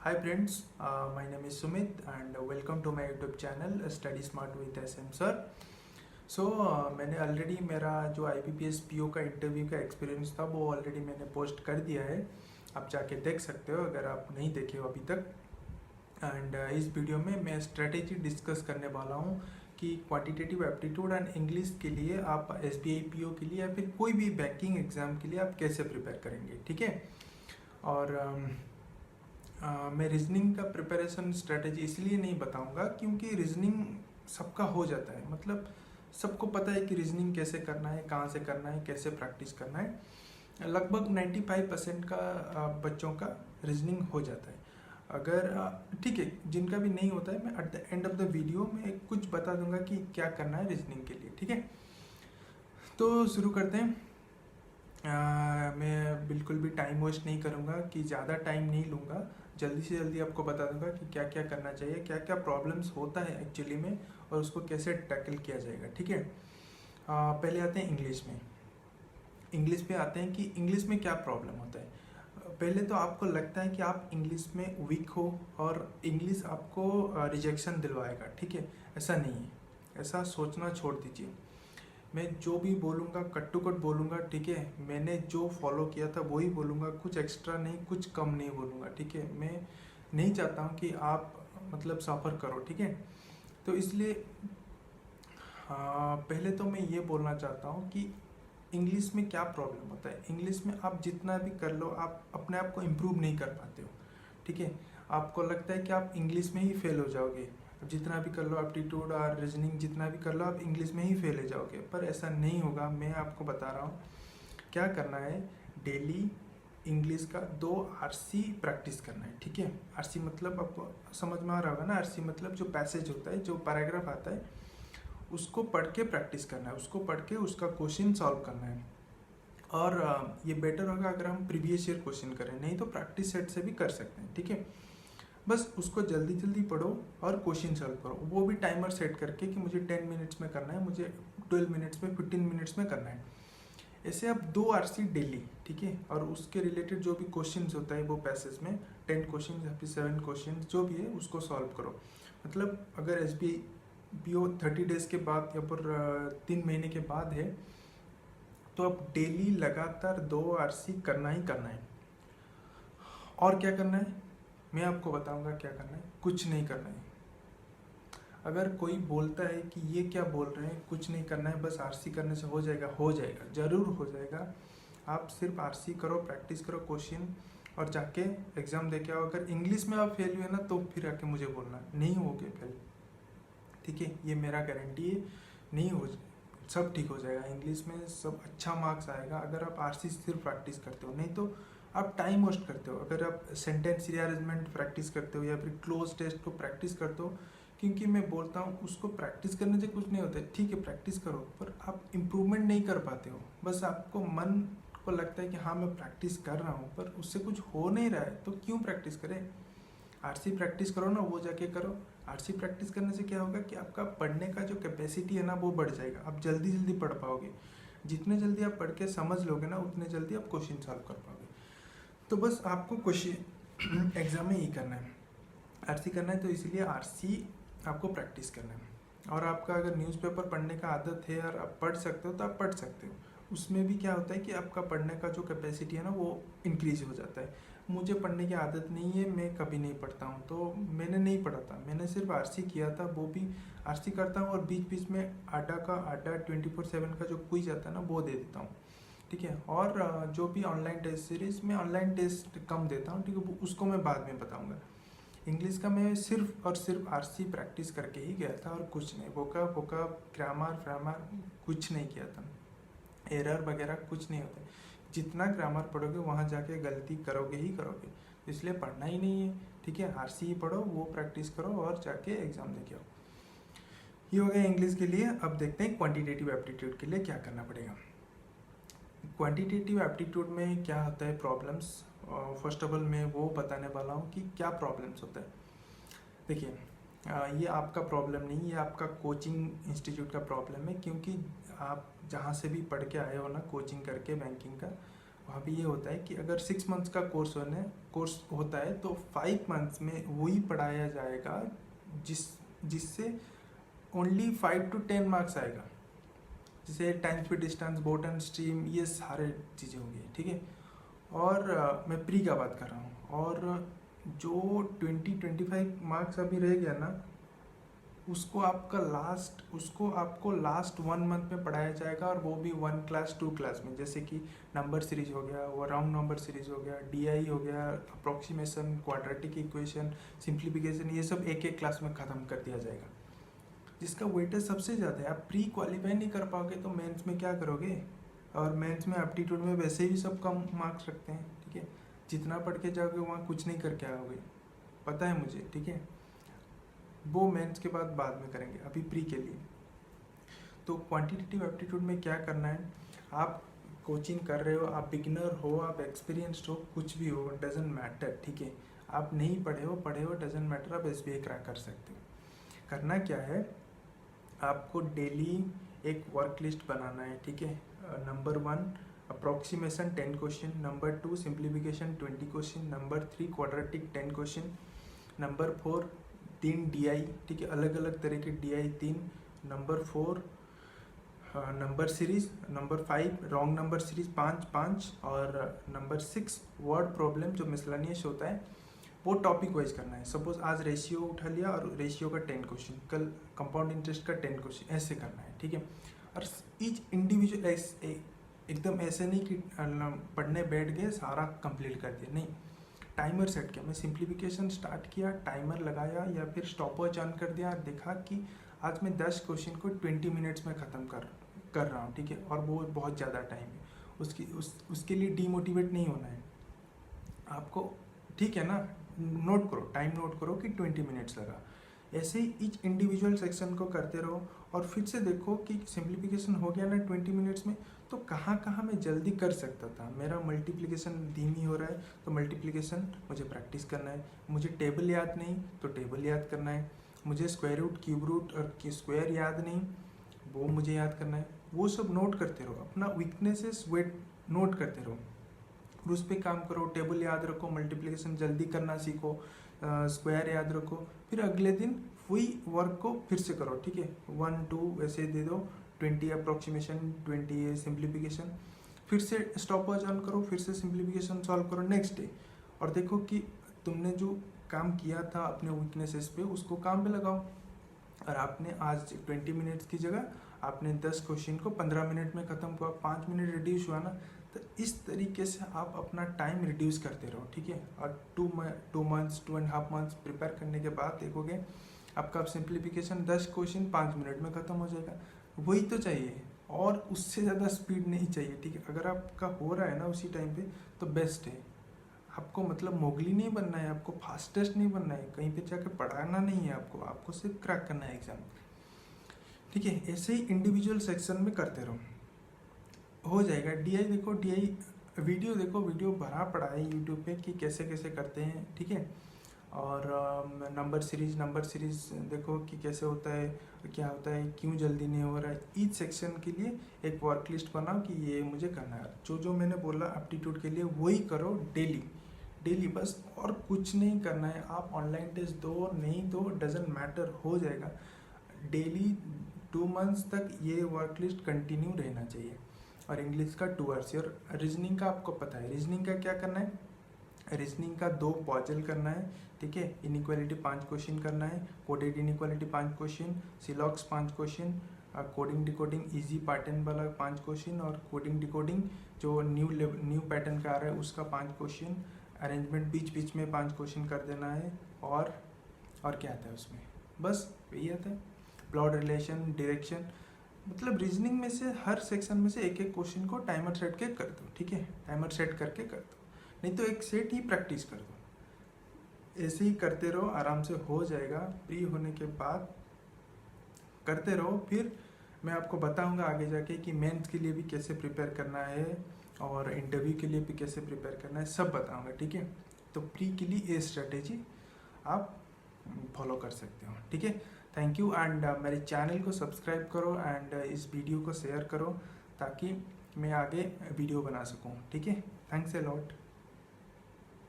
Hi friends, my name is Sumit and welcome to my YouTube channel Study Smart with SM Sir. मैंने already मेरा जो IBPS PO का interview का experience था वो already मैंने पोस्ट कर दिया है। आप जाके देख सकते हो अगर आप नहीं देखे हो अभी तक। एंड इस वीडियो में मैं स्ट्रेटेजी डिस्कस करने वाला हूँ कि क्वांटिटेटिव एप्टीट्यूड एंड इंग्लिश के लिए आप SBI PO के लिए या फिर कोई भी बैंकिंग एग्जाम के लिए आप कैसे प्रिपेयर करेंगे, ठीक है। और मैं रीजनिंग का प्रिपरेशन स्ट्रेटेजी इसलिए नहीं बताऊंगा क्योंकि रीजनिंग सबका हो जाता है, मतलब सबको पता है कि रीजनिंग कैसे करना है, कहाँ से करना है, कैसे प्रैक्टिस करना है। लगभग 95% का बच्चों का रीजनिंग हो जाता है। अगर ठीक है, जिनका भी नहीं होता है मैं at the end of the video में कुछ बता दूंगा कि क्या करना है रीजनिंग के लिए, ठीक है। तो शुरू करते हैं। मैं बिल्कुल भी टाइम वेस्ट नहीं करूँगा कि ज़्यादा टाइम नहीं लूँगा, जल्दी से जल्दी आपको बता दूंगा कि क्या क्या करना चाहिए, क्या क्या प्रॉब्लम्स होता है एक्चुअली में और उसको कैसे टैकल किया जाएगा, ठीक है। पहले आते हैं इंग्लिश में। इंग्लिश पे आते हैं कि इंग्लिश में क्या प्रॉब्लम होता है। पहले तो आपको लगता है कि आप इंग्लिश में वीक हो और इंग्लिश आपको रिजेक्शन दिलवाएगा, ठीक है। ऐसा नहीं है, ऐसा सोचना छोड़ दीजिए। मैं जो भी बोलूँगा कट टू कट बोलूँगा, ठीक है। मैंने जो फॉलो किया था वही बोलूँगा, कुछ एक्स्ट्रा नहीं, कुछ कम नहीं बोलूँगा, ठीक है। मैं नहीं चाहता हूँ कि आप मतलब सफ़र करो, ठीक है। तो इसलिए पहले तो मैं ये बोलना चाहता हूँ कि इंग्लिश में क्या प्रॉब्लम होता है। इंग्लिश में आप जितना भी कर लो आप अपने आप को इम्प्रूव नहीं कर पाते हो, ठीक है। आपको लगता है कि आप इंग्लिश में ही फेल हो जाओगे, जितना भी कर लो एप्टीट्यूड और रीजनिंग जितना भी कर लो आप इंग्लिश में ही फेल हो जाओगे, पर ऐसा नहीं होगा। मैं आपको बता रहा हूँ क्या करना है। डेली इंग्लिश का 2 RC प्रैक्टिस करना है, ठीक है। RC मतलब आपको समझ में आ रहा होगा ना। RC मतलब जो पैसेज होता है, जो पैराग्राफ आता है, उसको पढ़ के प्रैक्टिस करना है, उसको पढ़ के उसका क्वेश्चन सॉल्व करना है। और ये बेटर होगा अगर हम प्रीवियस ईयर क्वेश्चन करें, नहीं तो प्रैक्टिस सेट से भी कर सकते हैं, ठीक है। बस उसको जल्दी जल्दी पढ़ो और क्वेश्चन सॉल्व करो, वो भी टाइमर सेट करके कि मुझे 10 मिनट्स में करना है, मुझे 12 मिनट्स में, 15 मिनट्स में करना है। ऐसे आप 2 RC डेली, ठीक है। और उसके रिलेटेड जो भी क्वेश्चन होता है वो पैसेज में 10 क्वेश्चन या फिर 7 क्वेश्चन जो भी है उसको सॉल्व करो। मतलब अगर SBI PO 30 डेज के बाद या फिर 3 महीने के बाद है तो आप डेली लगातार 2 RC करना ही करना है। और क्या करना है मैं आपको बताऊंगा क्या करना है। कुछ नहीं करना है। अगर कोई बोलता है कि ये क्या बोल रहे हैं, कुछ नहीं करना है, बस RC करने से हो जाएगा, हो जाएगा, ज़रूर हो जाएगा। आप सिर्फ RC करो, प्रैक्टिस करो क्वेश्चन और जाके एग्ज़ाम दे के आओ। अगर इंग्लिश में आप फेल हुए ना तो फिर आके मुझे बोलना, नहीं होगे फेल, ठीक है। ये मेरा गारंटी है, नहीं हो, सब ठीक हो जाएगा। इंग्लिश में सब अच्छा मार्क्स आएगा अगर आप RC सिर्फ प्रैक्टिस करते हो, नहीं तो आप टाइम वेस्ट करते हो। अगर आप सेंटेंस रीअरेंजमेंट प्रैक्टिस करते हो या फिर क्लोज टेस्ट को प्रैक्टिस करते हो, क्योंकि मैं बोलता हूँ उसको प्रैक्टिस करने से कुछ नहीं होता है, ठीक है प्रैक्टिस करो, पर आप इम्प्रूवमेंट नहीं कर पाते हो। बस आपको मन को लगता है कि हाँ मैं प्रैक्टिस कर रहा हूँ, पर उससे कुछ हो नहीं रहा है, तो क्यों प्रैक्टिस करें। RC प्रैक्टिस करो ना, वो जाके करो। RC प्रैक्टिस करने से क्या होगा कि आपका पढ़ने का जो कैपेसिटी है ना वो बढ़ जाएगा, आप जल्दी जल्दी पढ़ पाओगे। जितने जल्दी आप पढ़ के समझ लोगे ना उतने जल्दी आप क्वेश्चन सॉल्व कर पाओगे। तो बस आपको क्वेश्चन एग्जाम में यही करना है, RC करना है, तो इसलिए RC आपको प्रैक्टिस करना है। और आपका अगर न्यूज़पेपर पढ़ने का आदत है और आप पढ़ सकते हो तो आप पढ़ सकते हो। उसमें भी क्या होता है कि आपका पढ़ने का जो कैपेसिटी है ना वो इंक्रीज हो जाता है। मुझे पढ़ने की आदत नहीं है, मैं कभी नहीं पढ़ता हूँ, तो मैंने नहीं पढ़ा था, मैंने सिर्फ RC किया था। वो भी RC करता हूँ और बीच बीच में आडा 24/7 का जो क्विज आता है ना वो दे देता हूँ, ठीक है। और जो भी ऑनलाइन टेस्ट सीरीज में ऑनलाइन टेस्ट कम देता हूँ, ठीक है, उसको मैं बाद में बताऊँगा। इंग्लिश का मैं सिर्फ और सिर्फ RC प्रैक्टिस करके ही गया था और कुछ नहीं, वोकैब ग्रामर कुछ नहीं किया था, एरर वगैरह कुछ नहीं होता है। जितना ग्रामर पढ़ोगे वहाँ जाके गलती करोगे ही करोगे, इसलिए पढ़ना ही नहीं है, ठीक है। RC ही पढ़ो, वो प्रैक्टिस करो और जाके एग्जाम दे के आओ। ये हो गया इंग्लिश के लिए। अब देखते हैं क्वान्टिटेटिव एप्टीट्यूड के लिए क्या करना पड़ेगा। क्वांटिटेटिव एप्टीट्यूड में क्या होता है प्रॉब्लम्स, फर्स्ट ऑफ ऑल मैं वो बताने वाला हूँ कि क्या प्रॉब्लम्स होता है। देखिए ये आपका प्रॉब्लम नहीं, ये आपका कोचिंग इंस्टीट्यूट का प्रॉब्लम है, क्योंकि आप जहाँ से भी पढ़ के आए हो ना कोचिंग करके बैंकिंग का, वहाँ भी ये होता है कि अगर 6 मंथ्स का कोर्स होता है, तो 5 मंथ्स में वही पढ़ाया जाएगा जिससे ओनली 5 to 10 मार्क्स आएगा, जैसे time speed distance, boat and stream, ये सारे चीज़ें होंगी, ठीक है। और मैं प्री का बात कर रहा हूँ। और जो 20-25 मार्क्स अभी रह गया ना, उसको आपको लास्ट 1 मंथ में पढ़ाया जाएगा, और वो भी 1 क्लास 2 क्लास में, जैसे कि नंबर सीरीज हो गया, वो राउंड नंबर सीरीज हो गया, डीआई हो गया, अप्रोक्सीमेशन, क्वाड्रेटिक इक्वेशन, सिंप्लीफिकेशन, ये सब एक एक क्लास में ख़त्म कर दिया जाएगा, जिसका वेटेज सबसे ज़्यादा है। आप प्री क्वालिफाई नहीं कर पाओगे तो मेंस में क्या करोगे? और मेंस में एप्टीट्यूड में वैसे भी सब कम मार्क्स रखते हैं, ठीक है। जितना पढ़ के जाओगे वहाँ कुछ नहीं करके आओगे, पता है मुझे, ठीक है। वो मेंस के बाद में करेंगे, अभी प्री के लिए। तो क्वांटिटेटिव एप्टीट्यूड में क्या करना है, आप कोचिंग कर रहे हो, आप बिगिनर हो, आप एक्सपीरियंस्ड हो, कुछ भी हो, डजेंट मैटर, ठीक है। आप नहीं पढ़े हो डजेंट मैटर, आप SBI क्रैक कर सकते हो। करना क्या है, आपको डेली एक वर्क लिस्ट बनाना है, ठीक है। Number 1 approximation 10 question, number 2 simplification 20 question, number 3 quadratic 10 question, number 4 3 DI, ठीक है, अलग अलग तरह के DI 3, number 4 number series, number 5 wrong number series 5, और नंबर 6 वर्ड प्रॉब्लम जो मिसलेनियस होता है, वो टॉपिक वाइज करना है। सपोज आज रेशियो उठा लिया और रेशियो का 10 क्वेश्चन, कल कंपाउंड इंटरेस्ट का 10 क्वेश्चन, ऐसे करना है, ठीक है। और ईच इंडिविजुअल एकदम ऐसे नहीं कि पढ़ने बैठ गए सारा कंप्लीट कर दिया, नहीं। टाइमर सेट किया, मैं सिंप्लीफिकेशन स्टार्ट किया, टाइमर लगाया या फिर स्टॉपवॉच ऑन कर दिया, देखा कि आज मैं 10 क्वेश्चन को 20 मिनट्स में ख़त्म कर रहा हूँ, ठीक है। और वो बहुत ज़्यादा टाइम है, उसके लिए डीमोटिवेट नहीं होना है आपको, ठीक है ना। नोट करो, टाइम नोट करो कि 20 मिनट्स लगा। ऐसे ही ईच इंडिविजुअल सेक्शन को करते रहो, और फिर से देखो कि सिंप्लीफिकेशन हो गया ना 20 मिनट्स में, तो कहाँ कहाँ मैं जल्दी कर सकता था। मेरा मल्टीप्लिकेशन धीमी हो रहा है तो मल्टीप्लिकेशन मुझे प्रैक्टिस करना है, मुझे टेबल याद नहीं तो टेबल याद करना है, मुझे स्क्वायर रूट, क्यूब रूट और स्क्वायर याद नहीं, वो मुझे याद करना है। वो सब नोट करते रहो, अपना वीकनेसेस वेट नोट करते रहो, और उस पर काम करो। टेबल याद रखो, मल्टीप्लिकेशन जल्दी करना सीखो, स्क्वायर याद रखो, फिर अगले दिन वही वर्क को फिर से करो, ठीक है। 1 2 ऐसे दे दो, 20 अप्रोक्सीमेशन, 20 सिंप्लीफिकेशन, फिर से स्टॉप वॉच ऑन करो, फिर से सिंप्लीफिकेशन सॉल्व करो नेक्स्ट डे, और देखो कि तुमने जो काम किया था अपने वीकनेसेस पे, उसको काम पे लगाओ। और आपने आज 20 मिनट्स की जगह आपने 10 क्वेश्चन को 15 मिनट में ख़त्म हुआ, 5 मिनट रिड्यूस हुआ ना। तो इस तरीके से आप अपना टाइम रिड्यूस करते रहो, ठीक है। और 2 मंथ्स 2.5 मंथ्स प्रिपेयर करने के बाद देखोगे आपका सिंप्लीफिकेशन 10 क्वेश्चन 5 मिनट में ख़त्म हो जाएगा। वही तो चाहिए, और उससे ज़्यादा स्पीड नहीं चाहिए, ठीक है। अगर आपका हो रहा है ना उसी टाइम पे तो बेस्ट है। आपको मतलब मोगली नहीं बनना है, आपको फास्टेस्ट नहीं बनना है, कहीं पे जाके पढ़ाना नहीं है आपको सिर्फ क्रैक करना है एग्जाम, ठीक है। ऐसे ही इंडिविजुअल सेक्शन में करते रहो, हो जाएगा। DI देखो, DI वीडियो देखो, वीडियो भरा पड़ा है यूट्यूब पे कि कैसे कैसे करते हैं, ठीक है। और नंबर सीरीज देखो कि कैसे होता है, क्या होता है, क्यों जल्दी नहीं हो रहा है। ईच सेक्शन के लिए एक वर्क लिस्ट बनाओ कि ये मुझे करना है। जो मैंने बोला एप्टीट्यूड के लिए वही करो डेली बस, और कुछ नहीं करना है। आप ऑनलाइन टेस्ट दो नहीं दो, डजेंट मैटर, हो जाएगा। डेली 2 मंथ्स तक ये वर्क लिस्ट कंटिन्यू रहना चाहिए। और इंग्लिश का 2 आवर्स, और रीजनिंग का आपको पता है, रीजनिंग का क्या करना है, रीजनिंग का 2 पॉजल करना है, ठीक है। इनइक्वालिटी 5 क्वेश्चन करना है, कोडेड इनइक्वालिटी 5 क्वेश्चन, सिलॉक्स 5 question, coding decoding easy pattern वाला 5 क्वेश्चन, और कोडिंग डिकोडिंग जो न्यू पैटर्न का आ रहा है उसका 5 क्वेश्चन, अरेंजमेंट बीच में 5 क्वेश्चन कर देना है। और क्या आता है उसमें, बस यही आता है। प्लॉट रिलेशन, डायरेक्शन, मतलब रीजनिंग में से हर सेक्शन में से एक एक क्वेश्चन को टाइमर सेट के कर दो, ठीक है। टाइमर सेट करके कर दो, नहीं तो एक सेट ही प्रैक्टिस कर दो। ऐसे ही करते रहो, आराम से हो जाएगा। प्री होने के बाद करते रहो, फिर मैं आपको बताऊंगा आगे जाके कि मेंस के लिए भी कैसे प्रिपेयर करना है, और इंटरव्यू के लिए भी कैसे प्रिपेयर करना है, सब बताऊंगा, ठीक है। तो प्री के लिए ये स्ट्रेटेजी आप फॉलो कर सकते हो, ठीक है। थैंक यू, एंड मेरे चैनल को सब्सक्राइब करो, एंड इस वीडियो को शेयर करो ताकि मैं आगे वीडियो बना सकूं, ठीक है। Thanks a lot.